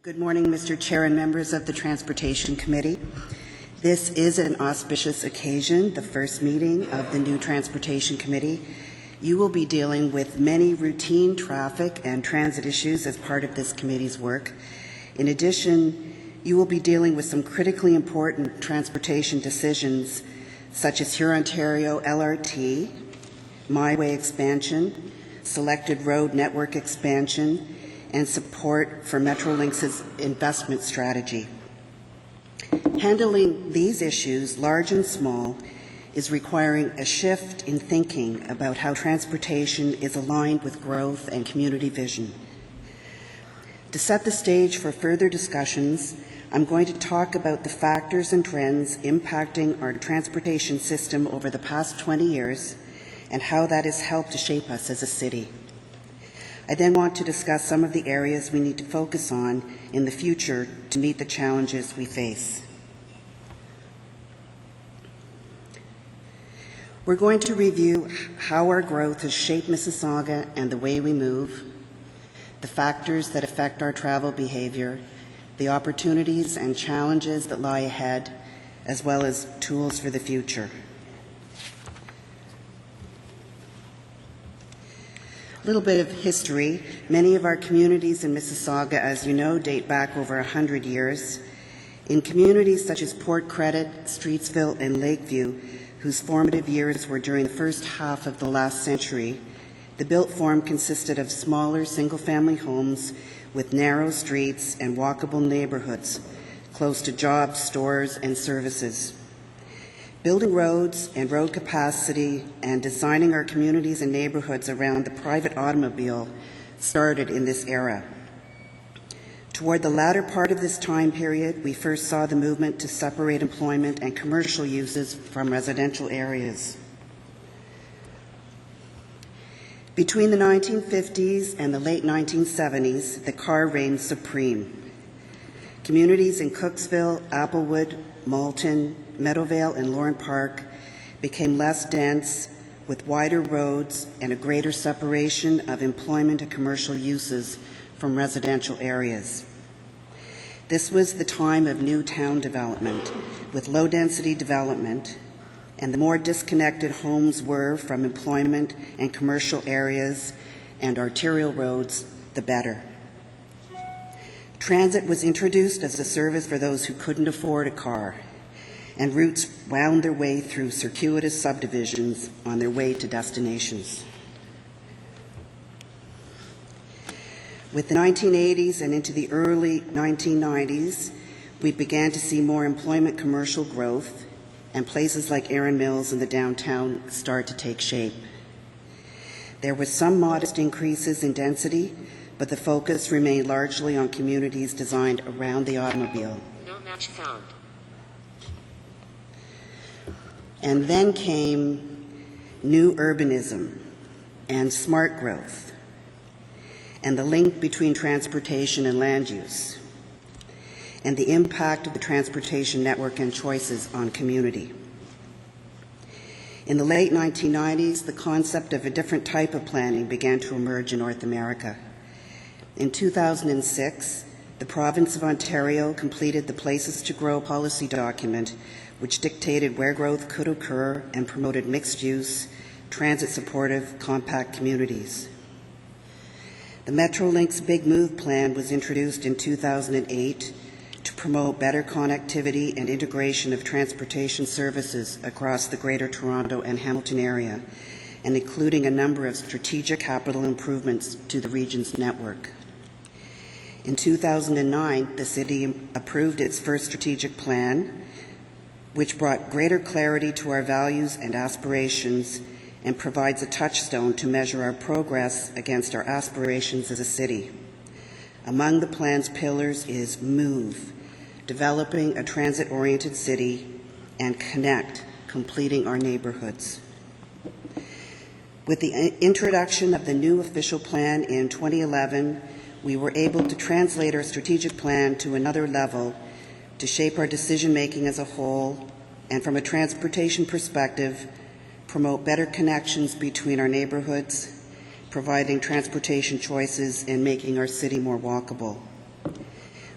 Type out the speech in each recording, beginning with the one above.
Good morning, Mr. Chair and members of the Transportation Committee. This is an auspicious occasion, the first meeting of the new Transportation Committee. You will be dealing with many routine traffic and transit issues as part of this committee's work. In addition, you will be dealing with some critically important transportation decisions such as Hurontario LRT, My Way expansion, selected road network expansion, and support for Metrolinx's investment strategy. Handling these issues, large and small, is requiring a shift in thinking about how transportation is aligned with growth and community vision. To set the stage for further discussions, I'm going to talk about the factors and trends impacting our transportation system over the past 20 years and how that has helped to shape us as a city. I then want to discuss some of the areas we need to focus on in the future to meet the challenges we face. We're going to review how our growth has shaped Mississauga and the way we move, the factors that affect our travel behavior, the opportunities and challenges that lie ahead, as well as tools for the future. A little bit of history. Many of our communities in Mississauga, as you know, date back over 100 years. In communities such as Port Credit, Streetsville, and Lakeview, whose formative years were during the first half of the last century, the built form consisted of smaller single-family homes with narrow streets and walkable neighborhoods close to jobs, stores, and services. Building roads and road capacity and designing our communities and neighborhoods around the private automobile started in this era. Toward the latter part of this time period, we first saw the movement to separate employment and commercial uses from residential areas. Between the 1950s and the late 1970s, the car reigned supreme. Communities in Cooksville, Applewood, Malton, Meadowvale, and Lorne Park became less dense, with wider roads and a greater separation of employment and commercial uses from residential areas. This was the time of new town development, with low-density development, and the more disconnected homes were from employment and commercial areas and arterial roads, the better. Transit was introduced as a service for those who couldn't afford a car, and routes wound their way through circuitous subdivisions on their way to destinations. With the 1980s and into the early 1990s, we began to see more employment commercial growth, and places like Erin Mills and the downtown start to take shape. There were some modest increases in density, but the focus remained largely on communities designed around the automobile. No match found. And then came new urbanism and smart growth, and the link between transportation and land use, and the impact of the transportation network and choices on community. In the late 1990s, the concept of a different type of planning began to emerge in North America. In 2006, the province of Ontario completed the Places to Grow policy document, which dictated where growth could occur and promoted mixed-use, transit-supportive, compact communities. The Metrolinx Big Move Plan was introduced in 2008 to promote better connectivity and integration of transportation services across the Greater Toronto and Hamilton area, and including a number of strategic capital improvements to the region's network. In 2009, the city approved its first strategic plan, which brought greater clarity to our values and aspirations and provides a touchstone to measure our progress against our aspirations as a city. Among the plan's pillars is MOVE, developing a transit-oriented city, and CONNECT, completing our neighborhoods. With the introduction of the new official plan in 2011, we were able to translate our strategic plan to another level to shape our decision-making as a whole, and from a transportation perspective, promote better connections between our neighborhoods, providing transportation choices and making our city more walkable.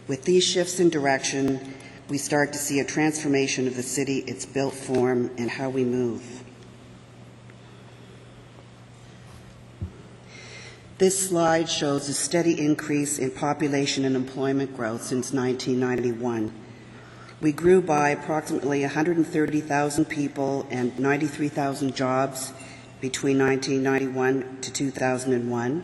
With these shifts in direction, we start to see a transformation of the city, its built form, and how we move. This slide shows a steady increase in population and employment growth since 1991. We grew by approximately 130,000 people and 93,000 jobs between 1991 to 2001,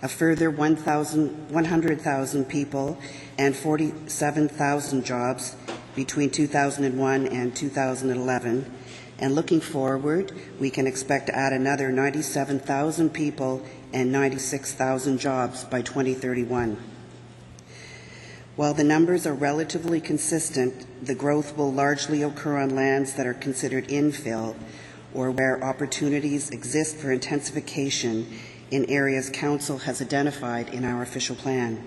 a further 100,000 people and 47,000 jobs between 2001 and 2011. And looking forward, we can expect to add another 97,000 people and 96,000 jobs by 2031. While the numbers are relatively consistent, the growth will largely occur on lands that are considered infill or where opportunities exist for intensification in areas Council has identified in our official plan.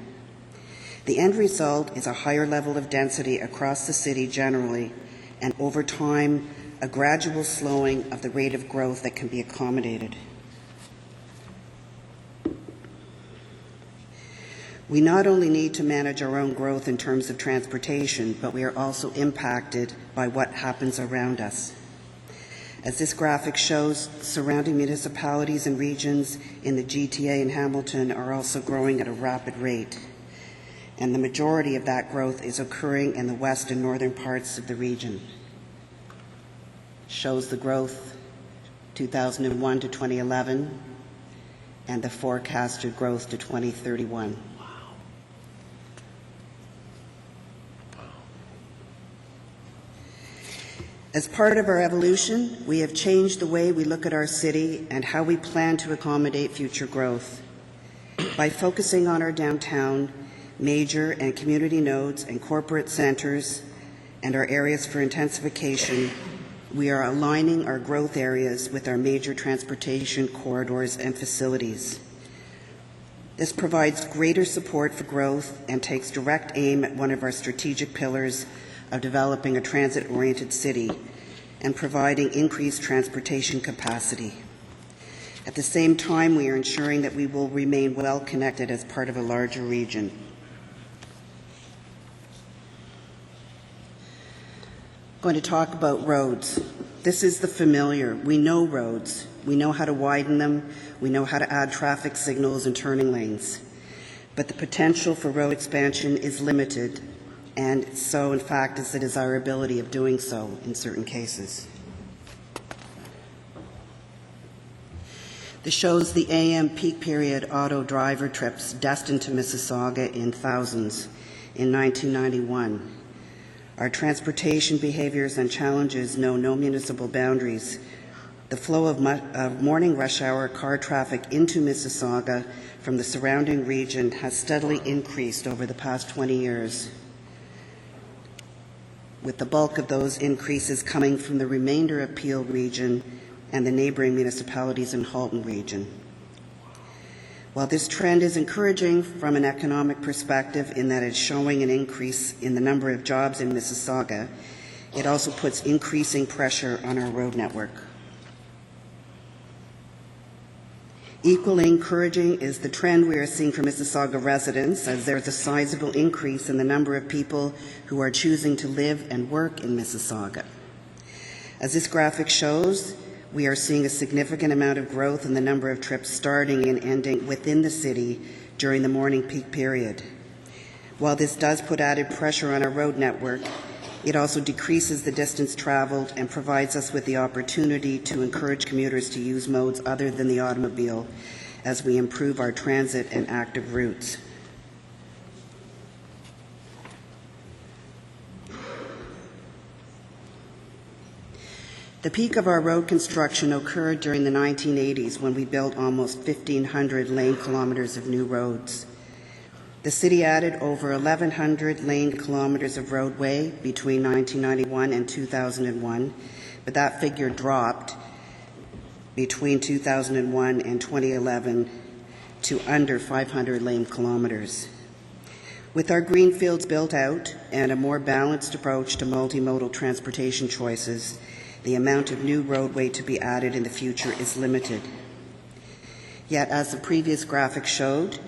The end result is a higher level of density across the city generally, and over time, a gradual slowing of the rate of growth that can be accommodated. We not only need to manage our own growth in terms of transportation, but we are also impacted by what happens around us. As this graphic shows, surrounding municipalities and regions in the GTA and Hamilton are also growing at a rapid rate, and the majority of that growth is occurring in the west and northern parts of the region. Shows the growth 2001 to 2011 and the forecasted growth to 2031. As part of our evolution, we have changed the way we look at our city and how we plan to accommodate future growth. By focusing on our downtown, major and community nodes and corporate centers and our areas for intensification, we are aligning our growth areas with our major transportation corridors and facilities. This provides greater support for growth and takes direct aim at one of our strategic pillars of developing a transit-oriented city and providing increased transportation capacity. At the same time, we are ensuring that we will remain well connected as part of a larger region. I'm going to talk about roads. This is the familiar. We know roads. We know how to widen them. We know how to add traffic signals and turning lanes. But the potential for road expansion is limited, and so, in fact, is the desirability of doing so in certain cases. This shows the AM peak period auto driver trips destined to Mississauga in thousands in 1991. Our transportation behaviors and challenges know no municipal boundaries. The flow of morning rush hour car traffic into Mississauga from the surrounding region has steadily increased over the past 20 years, with the bulk of those increases coming from the remainder of Peel region and the neighbouring municipalities in Halton region. While this trend is encouraging from an economic perspective in that it's showing an increase in the number of jobs in Mississauga, it also puts increasing pressure on our road network. Equally encouraging is the trend we are seeing for Mississauga residents, as there is a sizable increase in the number of people who are choosing to live and work in Mississauga. As this graphic shows, we are seeing a significant amount of growth in the number of trips starting and ending within the city during the morning peak period. While this does put added pressure on our road network, it also decreases the distance traveled and provides us with the opportunity to encourage commuters to use modes other than the automobile as we improve our transit and active routes. The peak of our road construction occurred during the 1980s when we built almost 1,500 lane kilometers of new roads. The city added over 1,100 lane kilometers of roadway between 1991 and 2001, but that figure dropped between 2001 and 2011 to under 500 lane kilometers. With our greenfields built out and a more balanced approach to multimodal transportation choices, the amount of new roadway to be added in the future is limited. Yet, as the previous graphic showed,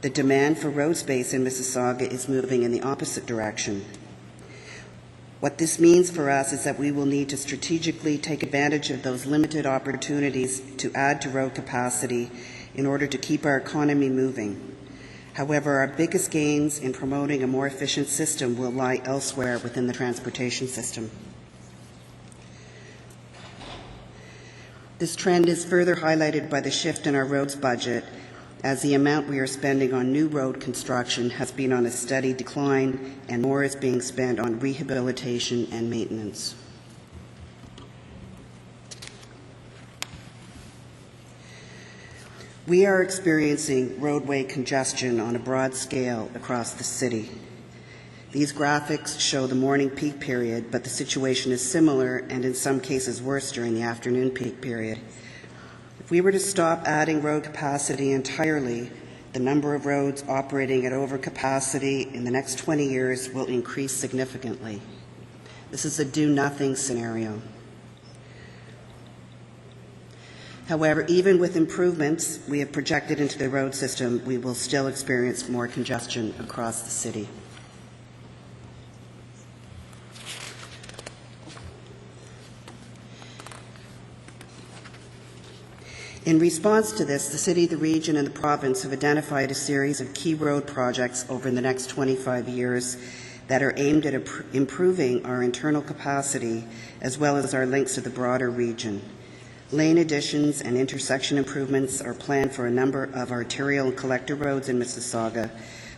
The demand for road space in Mississauga is moving in the opposite direction. What this means for us is that we will need to strategically take advantage of those limited opportunities to add to road capacity in order to keep our economy moving. However, our biggest gains in promoting a more efficient system will lie elsewhere within the transportation system. This trend is further highlighted by the shift in our roads budget, as the amount we are spending on new road construction has been on a steady decline and more is being spent on rehabilitation and maintenance. We are experiencing roadway congestion on a broad scale across the city. These graphics show the morning peak period, but the situation is similar and in some cases worse during the afternoon peak period. If we were to stop adding road capacity entirely, the number of roads operating at overcapacity in the next 20 years will increase significantly. This is a do-nothing scenario. However, even with improvements we have projected into the road system, we will still experience more congestion across the city. In response to this, the city, the region, and the province have identified a series of key road projects over the next 25 years that are aimed at improving our internal capacity as well as our links to the broader region. Lane additions and intersection improvements are planned for a number of arterial and collector roads in Mississauga,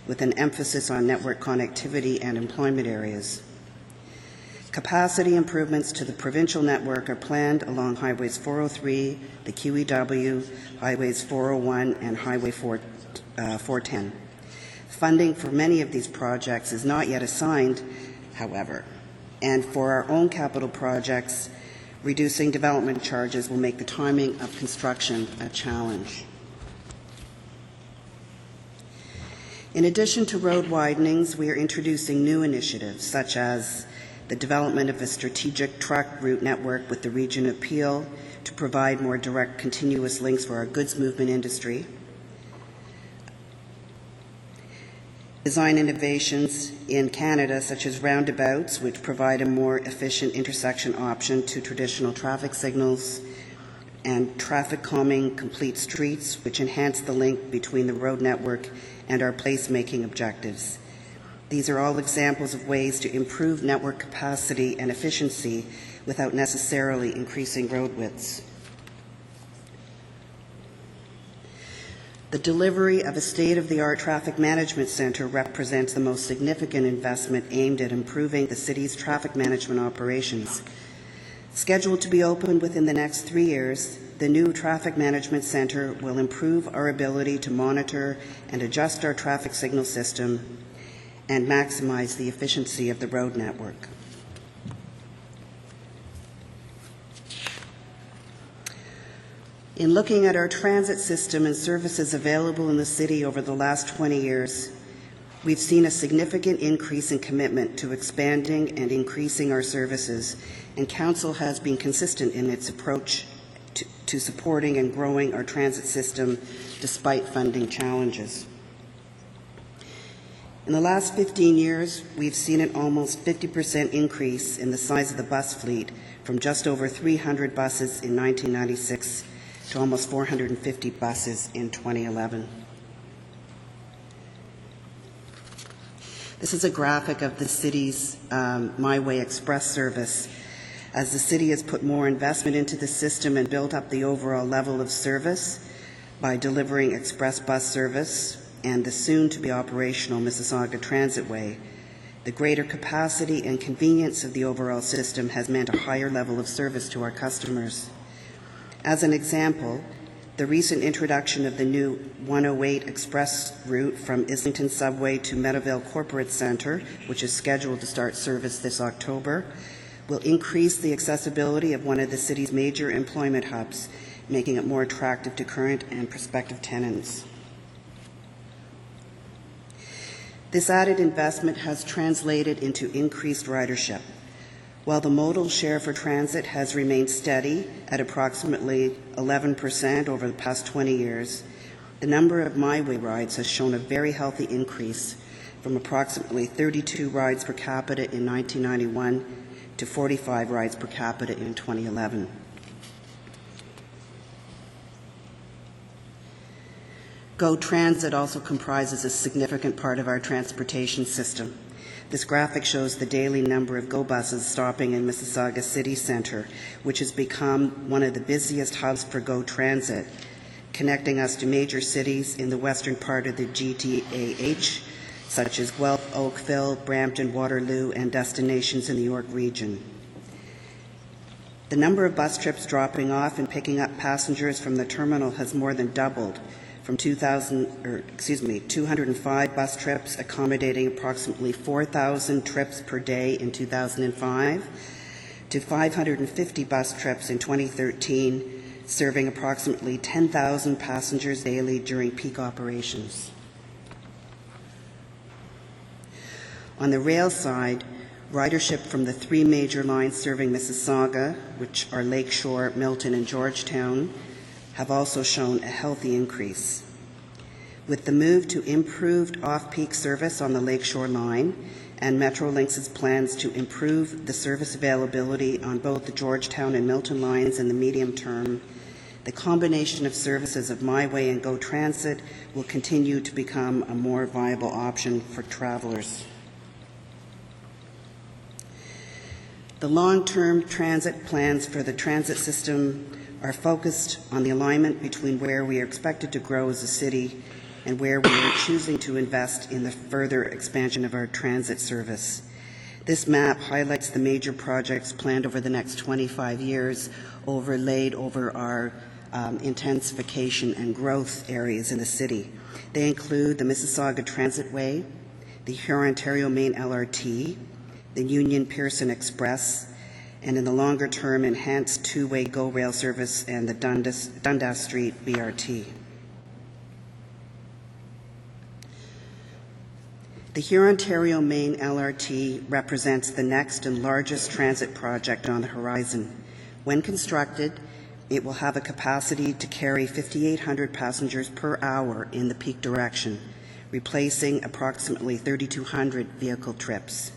with an emphasis on network connectivity and employment areas. Capacity improvements to the provincial network are planned along Highways 403, the QEW, Highways 401, and Highway 410. Funding for many of these projects is not yet assigned, however, and for our own capital projects, reducing development charges will make the timing of construction a challenge. In addition to road widenings, we are introducing new initiatives such as the development of a strategic truck route network with the region of Peel to provide more direct continuous links for our goods movement industry, design innovations in Canada, such as roundabouts, which provide a more efficient intersection option to traditional traffic signals, and traffic calming complete streets, which enhance the link between the road network and our placemaking objectives. These are all examples of ways to improve network capacity and efficiency without necessarily increasing road widths. The delivery of a state-of-the-art traffic management centre represents the most significant investment aimed at improving the city's traffic management operations. Scheduled to be opened within the next 3 years, the new traffic management centre will improve our ability to monitor and adjust our traffic signal system and maximize the efficiency of the road network. In looking at our transit system and services available in the city over the last 20 years, we've seen a significant increase in commitment to expanding and increasing our services, and Council has been consistent in its approach to supporting and growing our transit system despite funding challenges. In the last 15 years, we've seen an almost 50% increase in the size of the bus fleet, from just over 300 buses in 1996 to almost 450 buses in 2011. This is a graphic of the city's My Way Express service. As the city has put more investment into the system and built up the overall level of service by delivering express bus service and the soon-to-be operational Mississauga Transitway, the greater capacity and convenience of the overall system has meant a higher level of service to our customers. As an example, the recent introduction of the new 108 express route from Islington Subway to Meadowvale Corporate Centre, which is scheduled to start service this October, will increase the accessibility of one of the city's major employment hubs, making it more attractive to current and prospective tenants. This added investment has translated into increased ridership. While the modal share for transit has remained steady at approximately 11% over the past 20 years, The number of My Way rides has shown a very healthy increase from approximately 32 rides per capita in 1991 to 45 rides per capita in 2011. Go Transit also comprises a significant part of our transportation system. This graphic shows the daily number of Go buses stopping in Mississauga City Centre, which has become one of the busiest hubs for Go Transit, connecting us to major cities in the western part of the GTAH, such as Guelph, Oakville, Brampton, Waterloo, and destinations in the York region. The number of bus trips dropping off and picking up passengers from the terminal has more than doubled, from 205 bus trips accommodating approximately 4,000 trips per day in 2005 to 550 bus trips in 2013, serving approximately 10,000 passengers daily during peak operations. On the rail side, ridership from the three major lines serving Mississauga, which are Lakeshore, Milton, and Georgetown, have also shown a healthy increase. With the move to improved off-peak service on the Lakeshore line and Metrolinx's plans to improve the service availability on both the Georgetown and Milton lines in the medium term, the combination of services of My Way and Go Transit will continue to become a more viable option for travelers. The long-term transit plans for the transit system are focused on the alignment between where we are expected to grow as a city and where we are choosing to invest in the further expansion of our transit service. This map highlights the major projects planned over the next 25 years, overlaid over our intensification and growth areas in the city. They include the Mississauga Transitway, the Huron-Ontario Main LRT, the Union Pearson Express, and in the longer term, enhanced two-way GO rail service and the Dundas Street BRT. The Huron-Ontario Main LRT represents the next and largest transit project on the horizon. When constructed, it will have a capacity to carry 5,800 passengers per hour in the peak direction, replacing approximately 3,200 vehicle trips.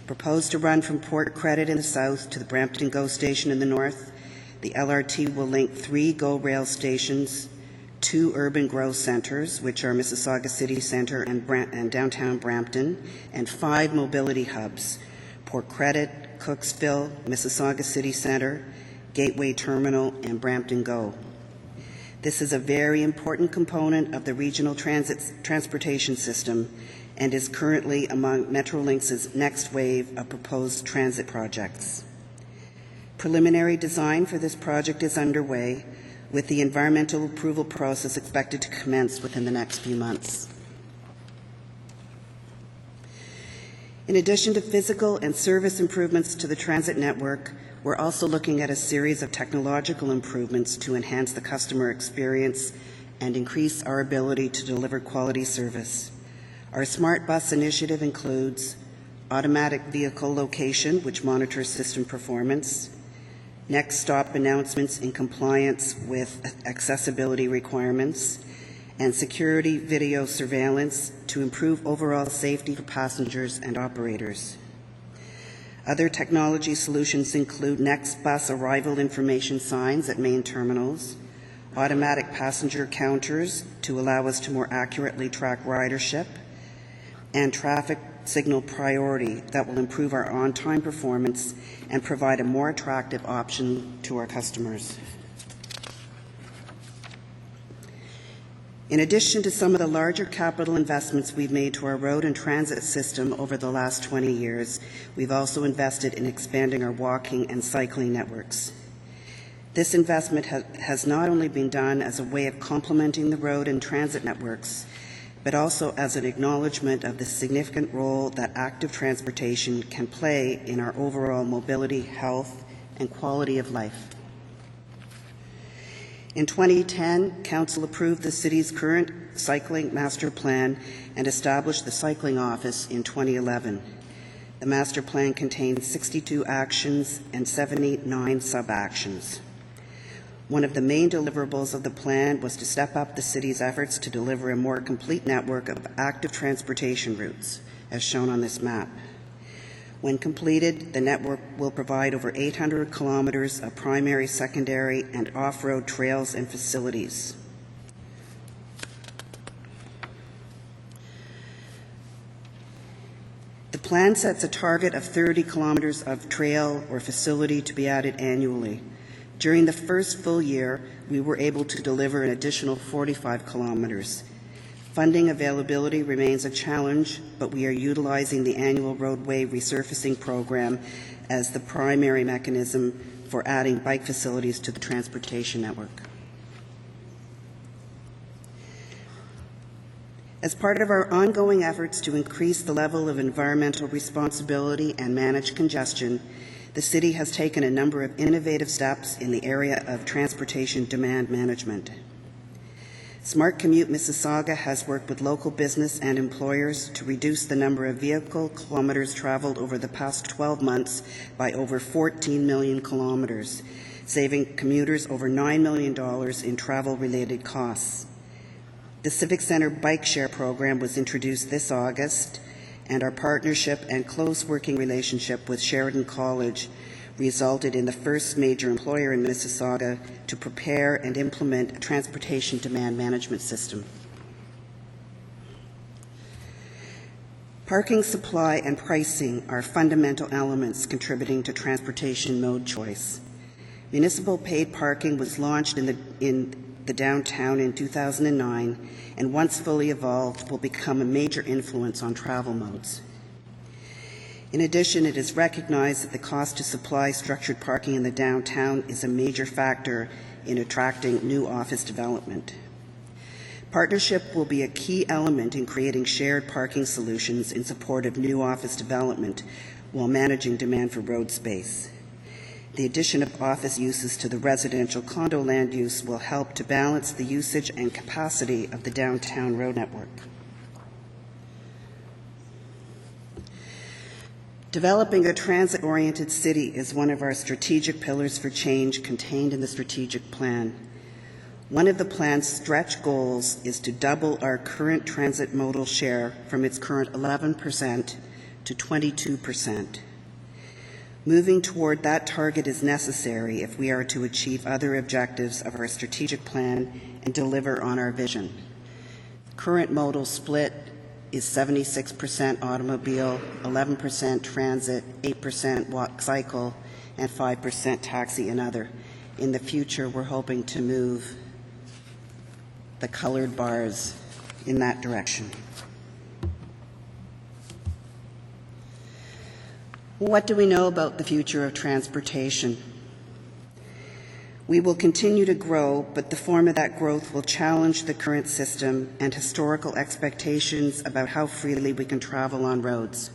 Proposed to run from Port Credit in the south to the Brampton GO station in the north, the LRT will link 3 GO rail stations, 2 urban growth centres, which are Mississauga City Centre and downtown Brampton, and 5 mobility hubs, Port Credit, Cooksville, Mississauga City Centre, Gateway Terminal, and Brampton GO. This is a very important component of the regional transportation system and is currently among Metrolinx's next wave of proposed transit projects. Preliminary design for this project is underway, with the environmental approval process expected to commence within the next few months. In addition to physical and service improvements to the transit network, we're also looking at a series of technological improvements to enhance the customer experience and increase our ability to deliver quality service. Our Smart Bus initiative includes automatic vehicle location, which monitors system performance, next stop announcements in compliance with accessibility requirements, and security video surveillance to improve overall safety for passengers and operators. Other technology solutions include next bus arrival information signs at main terminals, automatic passenger counters to allow us to more accurately track ridership, and traffic signal priority that will improve our on-time performance and provide a more attractive option to our customers. In addition to some of the larger capital investments we've made to our road and transit system over the last 20 years, we've also invested in expanding our walking and cycling networks. This investment has not only been done as a way of complementing the road and transit networks, but also as an acknowledgement of the significant role that active transportation can play in our overall mobility, health, and quality of life. In 2010, Council approved the city's current cycling master plan and established the Cycling Office in 2011. The master plan contains 62 actions and 79 sub-actions. One of the main deliverables of the plan was to step up the city's efforts to deliver a more complete network of active transportation routes, as shown on this map. When completed, the network will provide over 800 kilometers of primary, secondary, and off-road trails and facilities. The plan sets a target of 30 kilometers of trail or facility to be added annually. During the first full year, we were able to deliver an additional 45 kilometers. Funding availability remains a challenge, but we are utilizing the annual roadway resurfacing program as the primary mechanism for adding bike facilities to the transportation network. As part of our ongoing efforts to increase the level of environmental responsibility and manage congestion, the City has taken a number of innovative steps in the area of transportation demand management. Smart Commute Mississauga has worked with local business and employers to reduce the number of vehicle kilometers traveled over the past 12 months by over 14 million kilometers, saving commuters over $9 million in travel-related costs. The Civic Centre Bike Share program was introduced this August, and our partnership and close working relationship with Sheridan College resulted in the first major employer in Mississauga to prepare and implement a transportation demand management system. Parking supply and pricing are fundamental elements contributing to transportation mode choice. Municipal paid parking was launched in the downtown in 2009, and once fully evolved will become a major influence on travel modes. In addition, it is recognized that the cost to supply structured parking in the downtown is a major factor in attracting new office development. Partnership will be a key element in creating shared parking solutions in support of new office development while managing demand for road space. The addition of office uses to the residential condo land use will help to balance the usage and capacity of the downtown road network. Developing a transit-oriented city is one of our strategic pillars for change contained in the strategic plan. One of the plan's stretch goals is to double our current transit modal share from its current 11% to 22%. Moving toward that target is necessary if we are to achieve other objectives of our strategic plan and deliver on our vision. Current modal split is 76% automobile, 11% transit, 8% walk cycle, and 5% taxi and other. In the future, we're hoping to move the colored bars in that direction. What do we know about the future of transportation? We will continue to grow, but the form of that growth will challenge the current system and historical expectations about how freely we can travel on roads.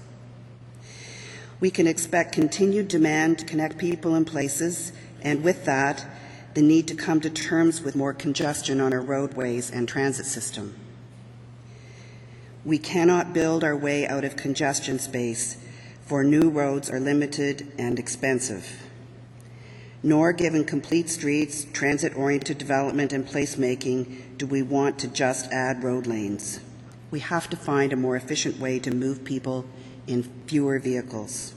We can expect continued demand to connect people and places, and with that, the need to come to terms with more congestion on our roadways and transit system. We cannot build our way out of congestion space, for new roads are limited and expensive. Nor, given complete streets, transit-oriented development and placemaking, do we want to just add road lanes. We have to find a more efficient way to move people in fewer vehicles.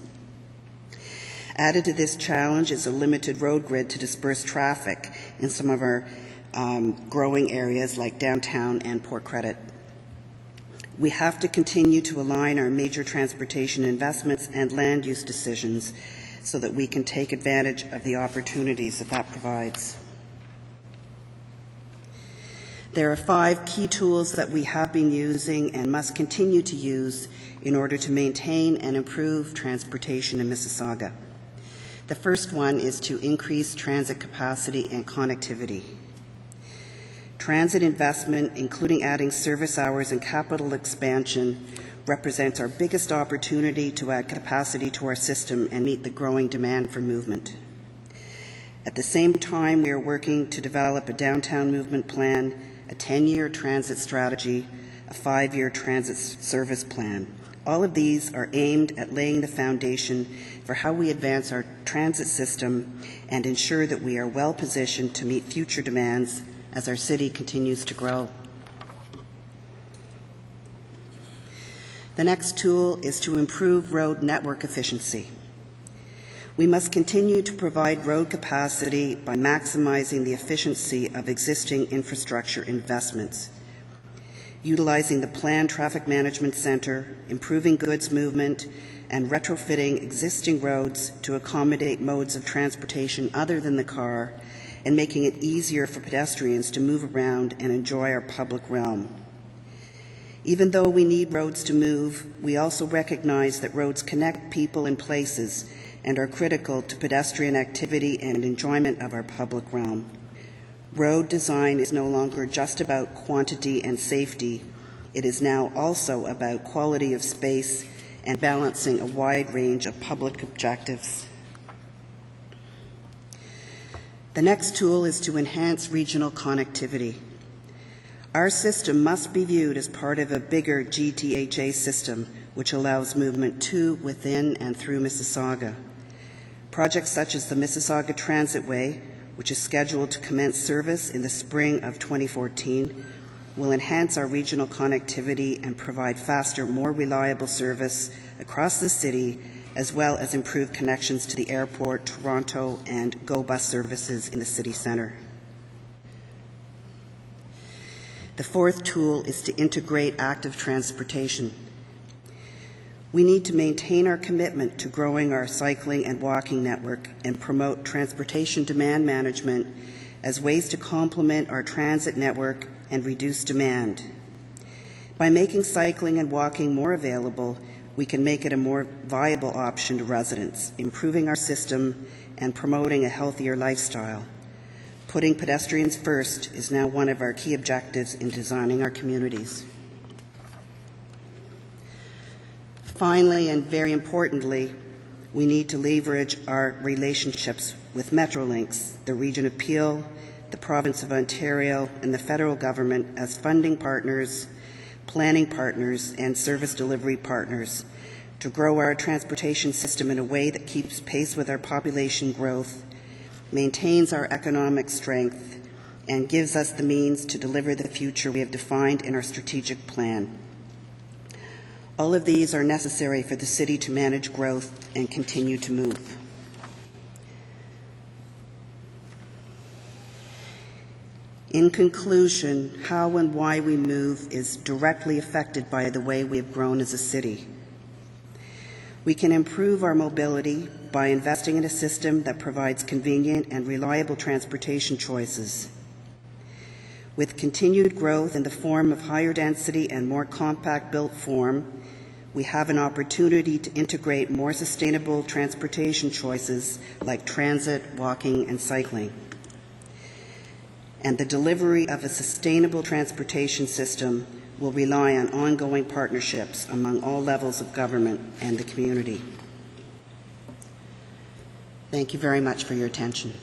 Added to this challenge is a limited road grid to disperse traffic in some of our growing areas like downtown and Port Credit. We have to continue to align our major transportation investments and land use decisions so that we can take advantage of the opportunities that provides. There are 5 key tools that we have been using and must continue to use in order to maintain and improve transportation in Mississauga. The first one is to increase transit capacity and connectivity. Transit investment, including adding service hours and capital expansion, represents our biggest opportunity to add capacity to our system and meet the growing demand for movement. At the same time, we are working to develop a downtown movement plan, a 10-year transit strategy, a 5-year transit service plan, All of these are aimed at laying the foundation for how we advance our transit system and ensure that we are well positioned to meet future demands as our city continues to grow. The next tool is to improve road network efficiency. We must continue to provide road capacity by maximizing the efficiency of existing infrastructure investments, utilizing the planned traffic management center, improving goods movement, and retrofitting existing roads to accommodate modes of transportation other than the car, and making it easier for pedestrians to move around and enjoy our public realm. Even though we need roads to move, we also recognize that roads connect people and places and are critical to pedestrian activity and enjoyment of our public realm. Road design is no longer just about quantity and safety. It is now also about quality of space and balancing a wide range of public objectives. The next tool is to enhance regional connectivity. Our system must be viewed as part of a bigger GTHA system, which allows movement to, within, and through Mississauga. Projects such as the Mississauga Transitway, which is scheduled to commence service in the spring of 2014, will enhance our regional connectivity and provide faster, more reliable service across the city, as well as improve connections to the airport, Toronto, and GO bus services in the city centre. The fourth tool is to integrate active transportation. We need to maintain our commitment to growing our cycling and walking network and promote transportation demand management as ways to complement our transit network and reduce demand. By making cycling and walking more available, we can make it a more viable option to residents, improving our system and promoting a healthier lifestyle. Putting pedestrians first is now one of our key objectives in designing our communities. Finally, and very importantly, we need to leverage our relationships with Metrolinx, the Region of Peel, the Province of Ontario, and the federal government as funding partners, planning partners, and service delivery partners to grow our transportation system in a way that keeps pace with our population growth, maintains our economic strength, and gives us the means to deliver the future we have defined in our strategic plan. All of these are necessary for the city to manage growth and continue to move. In conclusion, how and why we move is directly affected by the way we have grown as a city. We can improve our mobility by investing in a system that provides convenient and reliable transportation choices. With continued growth in the form of higher density and more compact built form, we have an opportunity to integrate more sustainable transportation choices like transit, walking, and cycling. And the delivery of a sustainable transportation system will rely on ongoing partnerships among all levels of government and the community. Thank you very much for your attention.